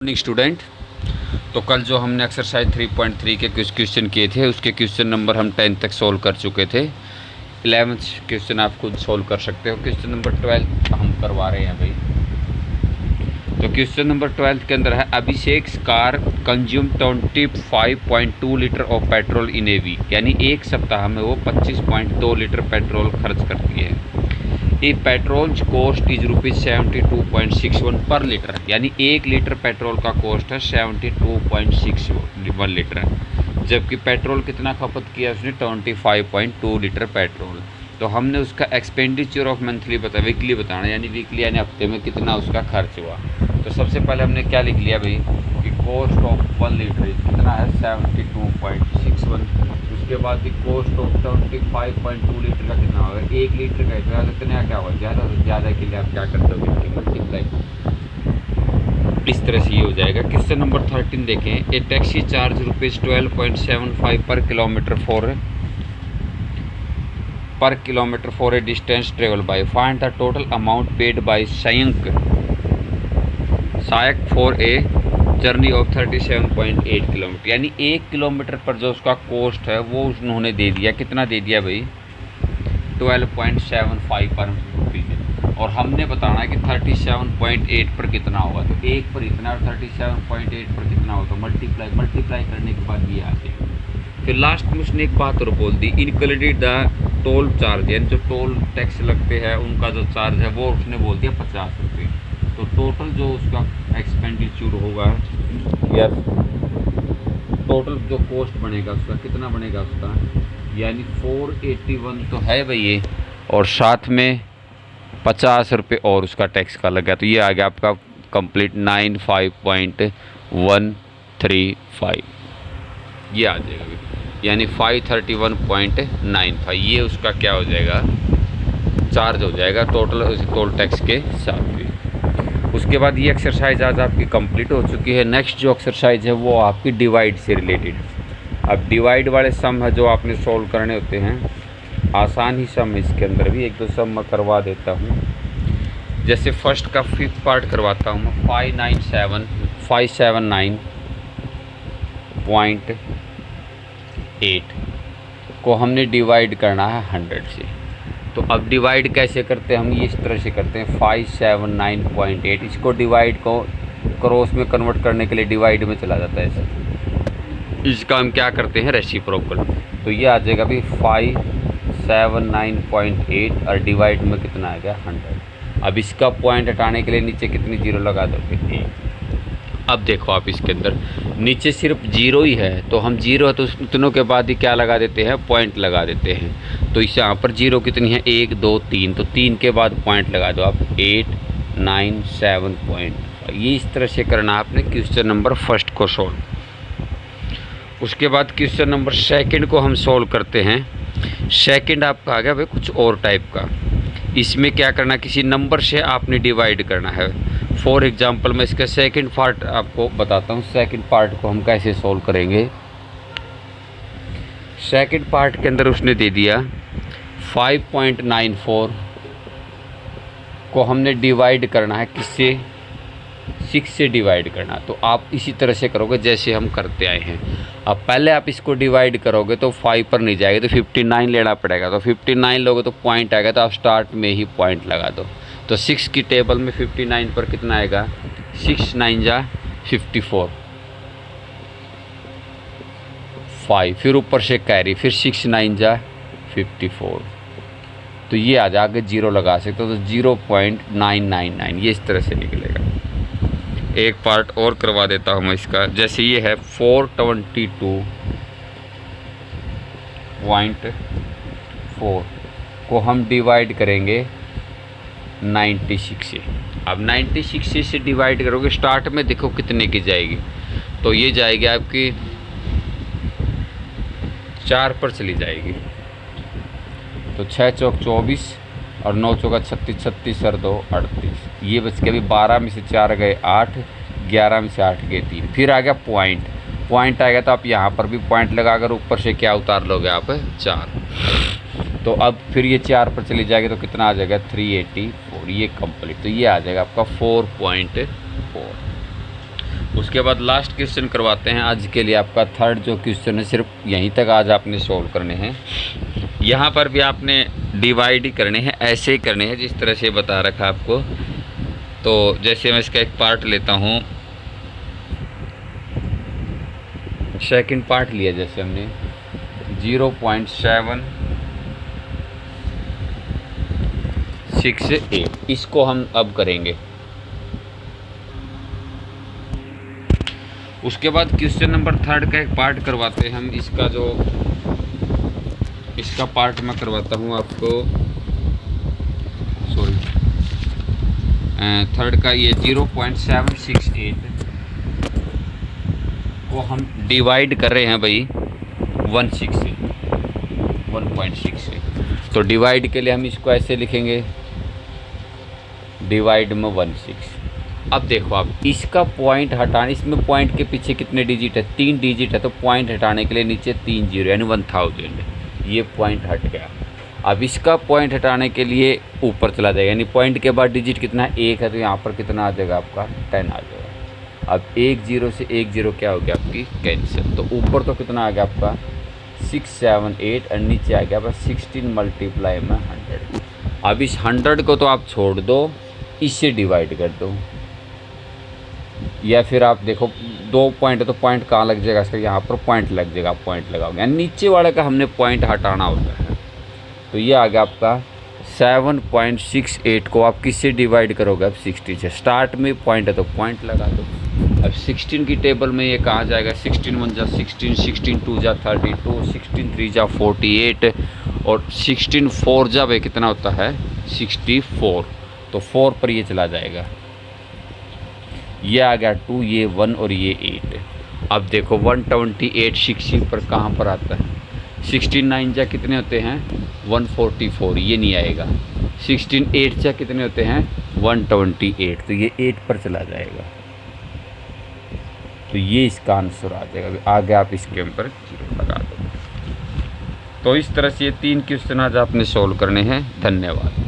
Evening student. तो कल जो हमने एक्सरसाइज 3.3 के कुछ क्वेश्चन किए थे उसके क्वेश्चन नंबर हम 10 तक सोल्व कर चुके थे। 11th क्वेश्चन आप खुद सोल्व कर सकते हो। क्वेश्चन नंबर 12 हम करवा रहे हैं भाई। तो क्वेश्चन नंबर 12 के अंदर है Abhishek car consume 25.2 litre of petrol in a week, यानी एक सप्ताह में वो 25.2 लीटर पेट्रोल खर्च करती है। ए पेट्रोल कॉस्ट इज ₹72.61 पर लीटर, यानी 1 लीटर पेट्रोल का कॉस्ट है 72.61 लीटर, जबकि पेट्रोल कितना खपत किया उसने 25.2 लीटर पेट्रोल। तो हमने उसका एक्सपेंडिचर ऑफ मंथली वीकली बताना, यानी वीकली यानी हफ्ते में कितना उसका खर्च हुआ। तो सबसे पहले हमने क्या लिख लिया भाई कि कॉस्ट ऑफ 1 लीटर कितना है 72.61। उसके बाद कॉस्ट ऑफ 25.2 लीटर का कितना होगा 1 लीटर का, तो इतना क्या होगा ज़्यादा से ज़्यादा के लिए आप क्या करते हो इसकी मल्टीप्लाई। इस तरह से ये हो जाएगा। क्वेश्चन नंबर 13 देखें। ए taxi charge ₹12.75 per kilometre for a distance travel by. Find the total amount paid by Sayak for a journey of 37.8 kilometre, यानी 1 किलोमीटर पर जो उसका कॉस्ट है वो उन्होंने दे दिया। कितना दे दिया भाई 12.75 पर रुपीज़, और हमने बताना है कि 37.8 पर कितना होगा। तो 1 पर इतना और 37.8 पर कितना होगा, तो मल्टीप्लाई करने के बाद ये आ जाएगा। फिर लास्ट में उसने एक बात और बोल दी, इनक्लूडेड द टोल चार्ज, यानी जो टोल टैक्स लगते हैं उनका जो चार्ज है वो उसने बोल दिया 50 रुपये। तो टोटल जो उसका एक्सपेंडिचर होगा या टोटल जो कॉस्ट बनेगा उसका कितना बनेगा उसका, यानी 481 तो है भाई ये, और साथ में 50 रुपये और उसका टैक्स का लगा। तो ये आ गया आपका कंप्लीट 95.135, ये आ जाएगा यानी 531.95। ये उसका क्या हो जाएगा चार्ज हो जाएगा टोटल टोल टैक्स के साथ भी। उसके बाद ये एक्सरसाइज आज आपकी कंप्लीट हो चुकी है। नेक्स्ट जो एक्सरसाइज है वो आपकी डिवाइड से रिलेटेड। अब डिवाइड वाले सम है जो आपने सॉल्व करने होते हैं, आसान ही सम है। इसके अंदर भी 1-2 सम मैं करवा देता हूँ। जैसे फर्स्ट का 5th पार्ट करवाता हूँ मैं। 579.8 को हमने डिवाइड करना है 100 से। तो अब डिवाइड कैसे करते हैं हम, ये इस तरह से करते हैं 579.8, इसको डिवाइड को क्रॉस में कन्वर्ट करने के लिए डिवाइड में चला जाता है ऐसे। इसका हम क्या करते हैं रेसिप्रोकल। तो ये आ जाएगा भी 579.8 और डिवाइड में कितना आएगा 100। अब इसका पॉइंट हटाने के लिए नीचे कितनी जीरो लगा दोगे 1। अब देखो आप इसके अंदर नीचे सिर्फ जीरो ही है, तो हम जीरो है तो उतनों के बाद ही क्या लगा देते हैं पॉइंट लगा देते हैं। तो इस यहाँ पर जीरो कितनी है 1 2 3, तो 3 के बाद पॉइंट लगा दो आप 8 9 7 पॉइंट। ये इस तरह से करना आपने क्वेश्चन नंबर फर्स्ट को सोल्व। उसके बाद क्वेश्चन नंबर सेकंड को हम सोल्व करते हैं। सेकंड आपका आ गया भाई कुछ और टाइप का। इसमें क्या करना, किसी नंबर से आपने डिवाइड करना है। फॉर एग्जांपल मैं इसका सेकंड पार्ट आपको बताता हूँ। सेकंड पार्ट को हम कैसे सोल्व करेंगे। सेकंड पार्ट के अंदर उसने दे दिया 5.94 को हमने डिवाइड करना है किससे 6 से डिवाइड करना। तो आप इसी तरह से करोगे जैसे हम करते आए हैं। अब पहले आप इसको डिवाइड करोगे तो 5 पर नहीं जाएगा, तो 59 लेना पड़ेगा। तो 59 लोगे तो पॉइंट आएगा, तो आप स्टार्ट में ही पॉइंट लगा दो। तो 6 की टेबल में 59 पर कितना आएगा 6 9 जा 54 5, फिर ऊपर से कैरी, फिर 6 9 जा 54। तो ये आ जाके जीरो लगा सकते हो, तो 0.999 ये इस तरह से निकलेगा। एक पार्ट और करवा देता हूँ मैं इसका। जैसे ये है 422.4 को हम डिवाइड करेंगे 96 से। अब 96 से डिवाइड करोगे स्टार्ट में देखो कितने की जाएगी, तो ये जाएगी आपकी 4 पर चली जाएगी। तो 6 चौक 24 और 9 चौका 36, 36 और 2 38। ये बच के अभी 12 में से 4 गए 8, 11 में से 8 गए 3। फिर आ गया पॉइंट आएगा, तो आप यहाँ पर भी पॉइंट लगाकर ऊपर से क्या उतार लोगे आप 4। तो अब फिर ये 4 पर चली जाएगी तो कितना आ जाएगा 384। ये कंप्लीट। तो ये आ जाएगा आपका 4.4। उसके बाद लास्ट क्वेश्चन करवाते हैं आज के लिए। आपका थर्ड जो क्वेश्चन है सिर्फ यहीं तक आज आपने सॉल्व करने हैं। यहाँ पर भी आपने डिवाइड ही करने हैं, ऐसे ही करने हैं जिस तरह से बता रखा आपको। तो जैसे मैं इसका एक पार्ट लेता हूँ, सेकंड पार्ट लिया जैसे हमने 0.768, इसको हम अब करेंगे। उसके बाद क्वेश्चन नंबर थर्ड का एक पार्ट करवाते हैं हम। इसका पार्ट मैं करवाता हूँ आपको, सॉरी, थर्ड का ये 0.768 को हम डिवाइड कर रहे हैं भाई 1.6 से। तो डिवाइड के लिए हम इसको ऐसे लिखेंगे, डिवाइड में 1.6। अब देखो आप इसका पॉइंट हटाने, इसमें पॉइंट के पीछे कितने डिजिट है, 3 डिजिट है, तो पॉइंट हटाने के लिए नीचे 3 जीरो यानी 1000, ये पॉइंट हट गया। अब इसका पॉइंट हटाने के लिए ऊपर चला जाएगा, यानी पॉइंट के बाद डिजिट कितना है, 1 है, तो यहाँ पर कितना आ जाएगा आपका 10 आ जाएगा। अब 1 0 से 1 0 क्या हो गया आपकी कैंसिल। तो ऊपर तो कितना आ गया आपका 678 और नीचे आ गया आपका 16 मल्टीप्लाई में 100। अब इस 100 को तो आप छोड़ दो, इससे डिवाइड कर दो, या फिर आप देखो 2 पॉइंट है तो पॉइंट कहाँ लग जाएगा इसका, यहाँ पर पॉइंट लग जाएगा, पॉइंट लगाओगे, यानी नीचे वाले का हमने पॉइंट हटाना होता है। तो ये आ गया आपका 7.68 को आप किससे डिवाइड करोगे, अब 60 से। स्टार्ट में पॉइंट है तो पॉइंट लगा दो। अब 16 की टेबल में ये कहाँ जाएगा, 16 1 जा 16, 16 2 जा 32, 16 3 जा 48 और 16 4 जा भाई कितना होता है 64। तो 4 पर ये चला जाएगा, ये आ गया 2, ये 1 और ये 8। अब देखो 128 16 पर कहाँ पर आता है, 16 9 जा कितने होते हैं 144, ये नहीं आएगा। 16 8 जा कितने होते हैं 128, तो ये 8 पर चला जाएगा। तो ये इसका आंसर आ जाएगा। आगे आप इसके ऊपर जीरो लगा दो। तो इस तरह से ये 3 क्वेश्चन आज आपने सॉल्व करने हैं। धन्यवाद।